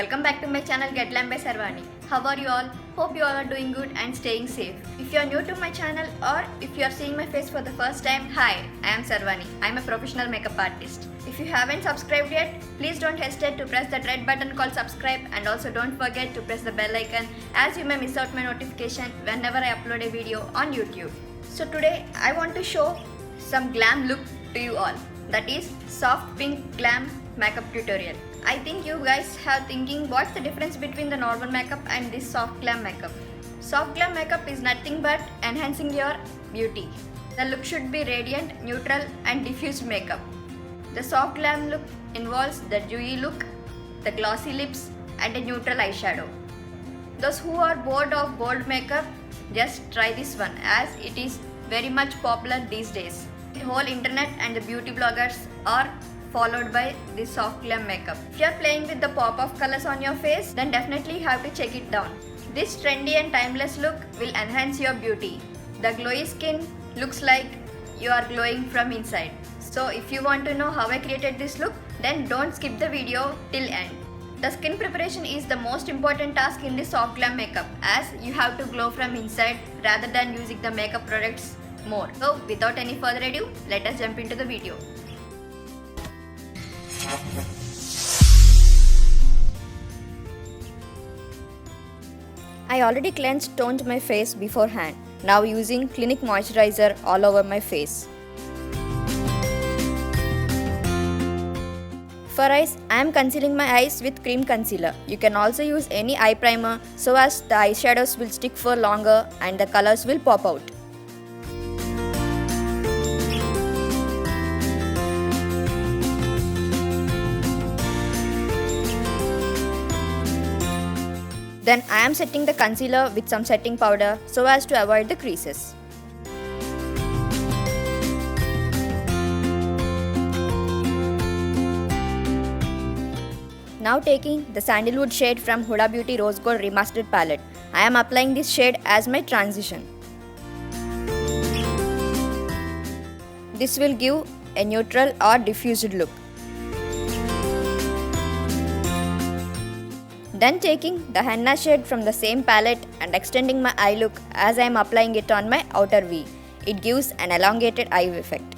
Welcome back to my channel Get Glam by Sarvani. How are you all? Hope you all are doing good and staying safe. If you are new to my channel or if you are seeing my face for the first time, hi, I am Sarvani. I am a professional makeup artist. If you haven't subscribed yet, please don't hesitate to press that red button called subscribe, and also don't forget to press the bell icon as you may miss out my notification whenever I upload a video on YouTube. So today I want to show some glam look to you all. That is soft pink glam makeup tutorial. I think you guys have thinking what's the difference between the normal makeup and this soft glam makeup. Soft glam makeup is nothing but enhancing your beauty. The look should be radiant, neutral and diffused makeup. The soft glam look involves the dewy look, the glossy lips and a neutral eyeshadow. Those who are bored of bold makeup, just try this one as it is very much popular these days. The whole internet and the beauty bloggers are followed by this soft glam makeup. If you are playing with the pop of colors on your face, then definitely you have to check it down. This trendy and timeless look will enhance your beauty. The glowy skin looks like you are glowing from inside. So if you want to know how I created this look, then don't skip the video till end. The skin preparation is the most important task in this soft glam makeup, as you have to glow from inside rather than using the makeup products more. So without any further ado, let us jump into the video. I already cleansed toned my face beforehand. Now using Clinique moisturizer all over my face. For eyes, I am concealing my eyes with cream concealer. You can also use any eye primer so as the eyeshadows will stick for longer and the colors will pop out. Then I am setting the concealer with some setting powder so as to avoid the creases. Now taking the sandalwood shade from Huda Beauty Rose Gold Remastered palette, I am applying this shade as my transition. This will give a neutral or diffused look. Then taking the henna shade from the same palette and extending my eye look as I am applying it on my outer V. It gives an elongated eye effect.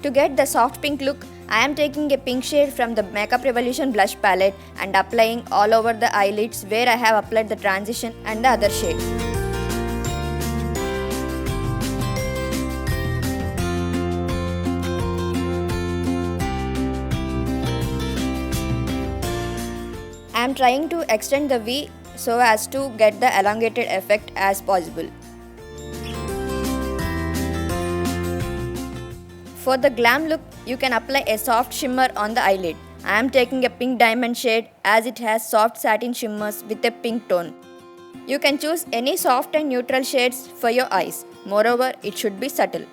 To get the soft pink look, I am taking a pink shade from the Makeup Revolution blush palette and applying all over the eyelids where I have applied the transition and the other shade. I am trying to extend the V so as to get the elongated effect as possible. For the glam look, you can apply a soft shimmer on the eyelid. I am taking a pink diamond shade as it has soft satin shimmers with a pink tone. You can choose any soft and neutral shades for your eyes. Moreover, it should be subtle.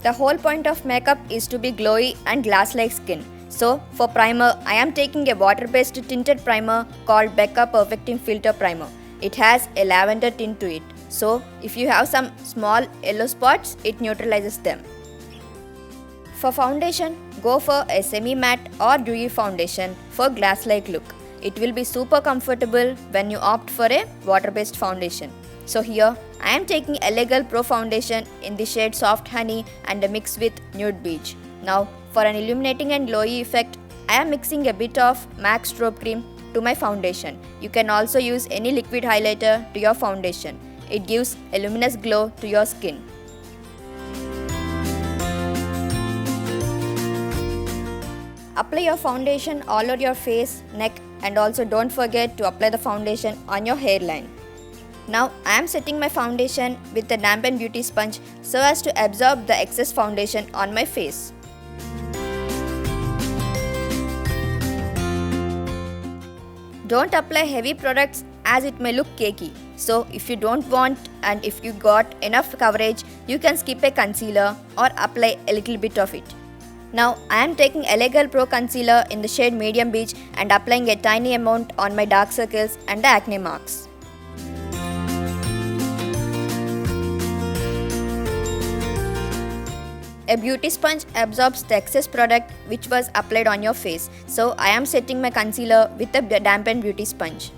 The whole point of makeup is to be glowy and glass-like skin. So, for primer, I am taking a water-based tinted primer called Becca Perfecting Filter Primer. It has a lavender tint to it. So, if you have some small yellow spots, it neutralizes them. For foundation, go for a semi-matte or dewy foundation for glass-like look. It will be super comfortable when you opt for a water-based foundation. So here, I am taking LA Girl Pro Foundation in the shade Soft Honey and a mix with Nude Beach. Now, for an illuminating and glowy effect, I am mixing a bit of MAC Strobe Cream to my foundation. You can also use any liquid highlighter to your foundation. It gives a luminous glow to your skin. Apply your foundation all over your face, neck, and also don't forget to apply the foundation on your hairline. Now I am setting my foundation with the damp and beauty sponge so as to absorb the excess foundation on my face. Don't apply heavy products as it may look cakey. So if you don't want and if you got enough coverage, you can skip a concealer or apply a little bit of it. Now I am taking LA Girl Pro Concealer in the shade Medium Beige and applying a tiny amount on my dark circles and the acne marks. A beauty sponge absorbs the excess product which was applied on your face, so I am setting my concealer with a dampened beauty sponge.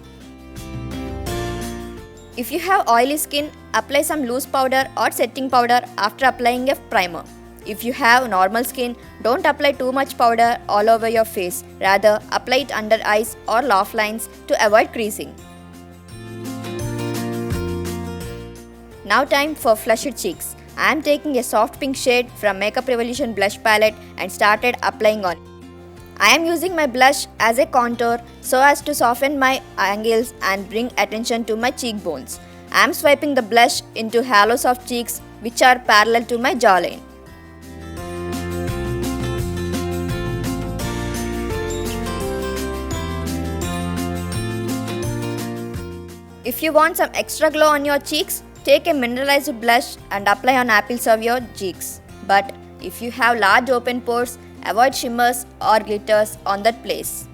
If you have oily skin, apply some loose powder or setting powder after applying a primer. If you have normal skin, don't apply too much powder all over your face, rather apply it under eyes or laugh lines to avoid creasing. Now time for flushed cheeks. I am taking a soft pink shade from Makeup Revolution blush palette and started applying on. I am using my blush as a contour so as to soften my angles and bring attention to my cheekbones. I am swiping the blush into halos of cheeks which are parallel to my jawline. If you want some extra glow on your cheeks, take a mineralized blush and apply on apples of your cheeks. But if you have large open pores, avoid shimmers or glitters on that place.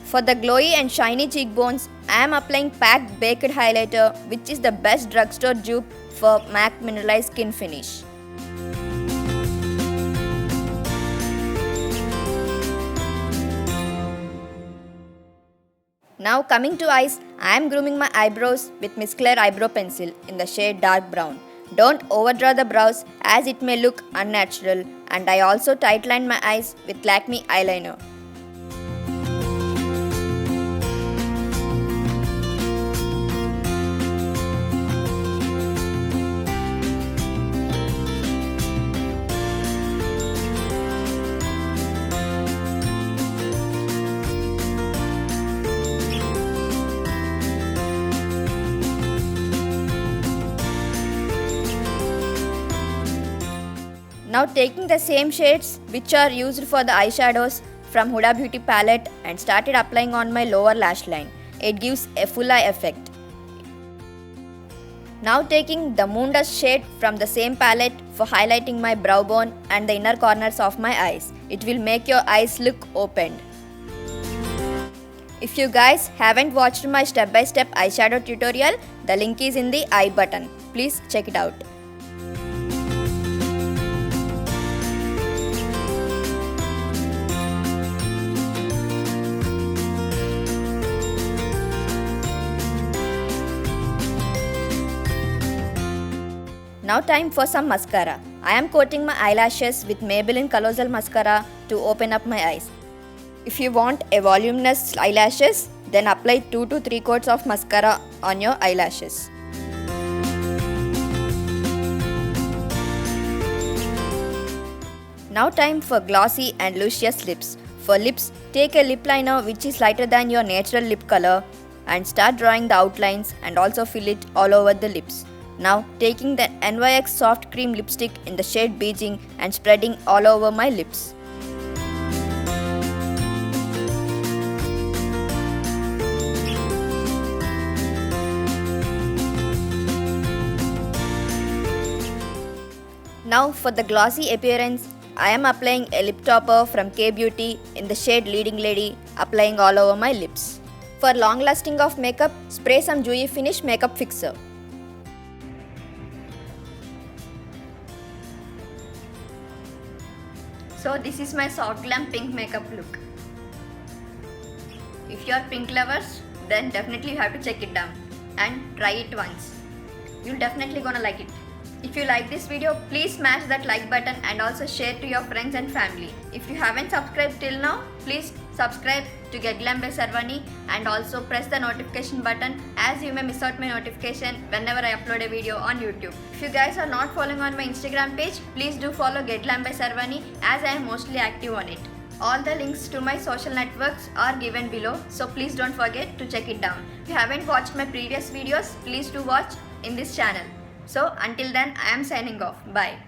For the glowy and shiny cheekbones, I am applying Packed Baked Highlighter, which is the best drugstore dupe for MAC Mineralized Skin Finish. Now coming to eyes, I am grooming my eyebrows with Miss Claire Eyebrow Pencil in the shade Dark Brown. Don't overdraw the brows as it may look unnatural, and I also tightlined my eyes with Lakme eyeliner. Now taking the same shades which are used for the eyeshadows from Huda Beauty palette and started applying on my lower lash line. It gives a full eye effect. Now taking the Moon Dust shade from the same palette for highlighting my brow bone and the inner corners of my eyes. It will make your eyes look opened. If you guys haven't watched my step-by-step eyeshadow tutorial, the link is in the I button. Please check it out. Now time for some mascara. I am coating my eyelashes with Maybelline Colossal Mascara to open up my eyes. If you want a voluminous eyelashes, then apply 2 to 3 coats of mascara on your eyelashes. Now time for glossy and luscious lips. For lips, take a lip liner which is lighter than your natural lip color and start drawing the outlines and also fill it all over the lips. Now taking the NYX Soft Cream Lipstick in the shade Beijing and spreading all over my lips. Now for the glossy appearance, I am applying a lip topper from K Beauty in the shade Leading Lady, applying all over my lips. For long lasting of makeup, spray some Dewy Finish makeup fixer. So this is my soft glam pink makeup look. If you are pink lovers, then definitely you have to check it down and try it once. You'll definitely gonna like it. If you like this video, please smash that like button and also share to your friends and family. If you haven't subscribed till now, please subscribe to Get Glam by Sarvani and also press the notification button as you may miss out my notification whenever I upload a video on YouTube. If you guys are not following on my Instagram page, please do follow Get Glam by Sarvani as I am mostly active on it. All the links to my social networks are given below, so please don't forget to check it down. If you haven't watched my previous videos, please do watch in this channel. So until then, I am signing off. Bye.